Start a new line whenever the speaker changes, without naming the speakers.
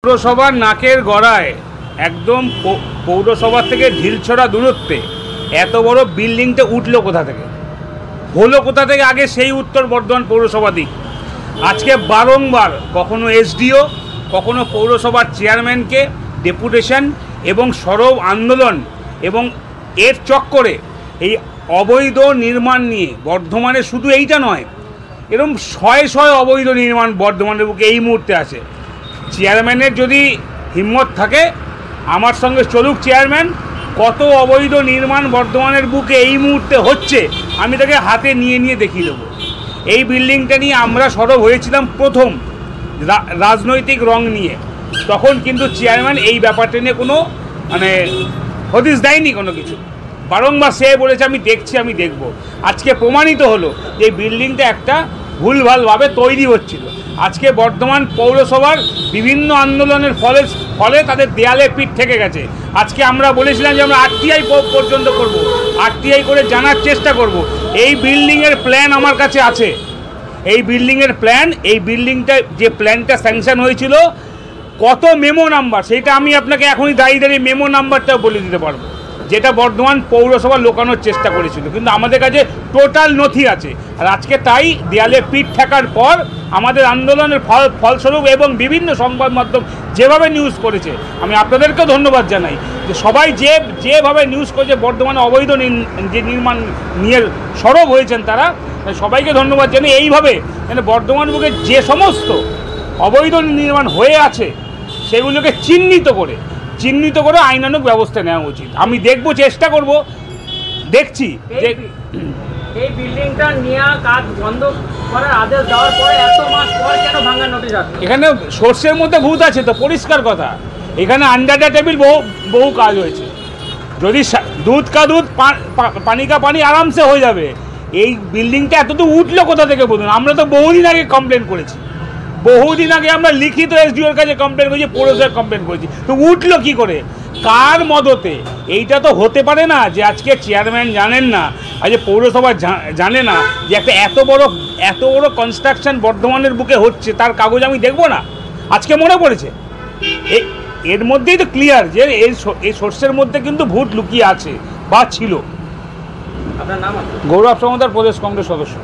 পৌরসভার নাকের গড়ায় একদম পৌরসভা থেকে ঢিলছড়া দূরত্বে এত বড় বিল্ডিংটা উঠলো কোথা থেকে, হলো কোথা থেকে, আগে সেই উত্তর বর্ধমান পৌরসভা দিক। আজকে বারংবার কখনো এসডিও, কখনো পৌরসভার চেয়ারম্যানকে ডেপুটেশন এবং সরব আন্দোলন এবং এর চক্করে এই অবৈধ নির্মাণ নিয়ে বর্ধমানে শুধু এইটা নয়, এরকম শয়ে শয়ে অবৈধ নির্মাণ বর্ধমানের বুকে এই মুহূর্তে আছে। চেয়ারম্যানের যদি হিম্মত থাকে আমার সঙ্গে চলুক চেয়ারম্যান, কত অবৈধ নির্মাণ বর্ধমানের বুকে এই মুহূর্তে হচ্ছে আমি তাকে হাতে নিয়ে নিয়ে দেখিয়ে দেবো। এই বিল্ডিংটা নিয়ে আমরা সরব হয়েছিলাম প্রথম রাজনৈতিক রং নিয়ে, তখন কিন্তু চেয়ারম্যান এই ব্যাপারটা নিয়ে কোনো হদিস দেয়নি কোনো কিছু, বারংবার সে বলেছে আমি দেখছি আমি দেখব। আজকে প্রমাণিত হলো যে এই বিল্ডিংটা একটা ভুলভালভাবে তৈরি হচ্ছিল। আজকে বর্ধমান পৌরসভার বিভিন্ন আন্দোলনের ফলে তাদের দেয়ালে পিঠ থেকে গেছে। আজকে আমরা বলেছিলাম যে আমরা আরটিআই পর্যন্ত করব, আরটিআই করে জানার চেষ্টা করব। এই বিল্ডিংয়ের প্ল্যান আমার কাছে আছে, এই বিল্ডিংয়ের প্ল্যান, এই বিল্ডিংটা যে প্ল্যানটা স্যাংশন হয়েছিল কত মেমো নাম্বার, সেটা আমি আপনাকে এখনই দাঁড়িয়ে দাঁড়িয়ে মেমো নাম্বারটাও বলে দিতে পারবো, যেটা বর্ধমান পৌরসভা লোকানোর চেষ্টা করেছিল, কিন্তু আমাদের কাছে টোটাল নথি আছে। আর আজকে তাই দেয়ালে পিঠ ঠেকার পর আমাদের আন্দোলনের ফলস্বরূপ এবং বিভিন্ন সংবাদ মাধ্যম যেভাবে নিউজ করেছে, আমি আপনাদেরকেও ধন্যবাদ জানাই যে সবাই যেভাবে নিউজ করেছে বর্ধমানে অবৈধ যে নির্মাণ নিয়ে সরব হয়েছেন তারা, সবাইকে ধন্যবাদ জানাই। এইভাবে বর্ধমান বুকে যে সমস্ত অবৈধ নির্মাণ হয়ে আছে সেগুলোকে চিহ্নিত করে আইনানুগ ব্যবস্থা নেওয়া উচিত। আমি দেখব, চেষ্টা করব, দেখছি যে
এই বিল্ডিংটা নিয়ে কাজ বন্ধ করার আদেশ দেওয়ার পরে এত মাস পর কেন ভাঙার নোটিশ আসছে?
এখানে সোর্সের মধ্যে ভূত আছে তো, পরিষ্কার কথা। এখানে আন্ডার দ্য টেবিল বহু কাজ হয়েছে। যদি দুধ কা দুধ পানি কা পানি আরামসে হয়ে যাবে। এই বিল্ডিংটা এতদূর উঠলো কোথা থেকে বলুন? আমরা তো বহুদিন আগে কমপ্লেন করেছি, বহুদিন আগে আমরা লিখিত এসডিওর কাছে কমপ্লেন করেছি, পৌরসভায় কমপ্লেন করেছি, তো উঠলো কি করে, কার মদতে? এইটা তো হতে পারে না যে আজকে চেয়ারম্যান জানেন না, আজকে পৌরসভা জানে না যে একটা এত বড় কনস্ট্রাকশন বর্ধমানের বুকে হচ্ছে, তার কাগজ আমি দেখব না। আজকে মনে পড়েছে, এর মধ্যেই তো ক্লিয়ার যে এই সোর্সের মধ্যে কিন্তু ভূত লুকিয়ে আছে বা ছিল।
আপনার নাম?
গৌরব সমদার, প্রদেশ কংগ্রেস সদস্য।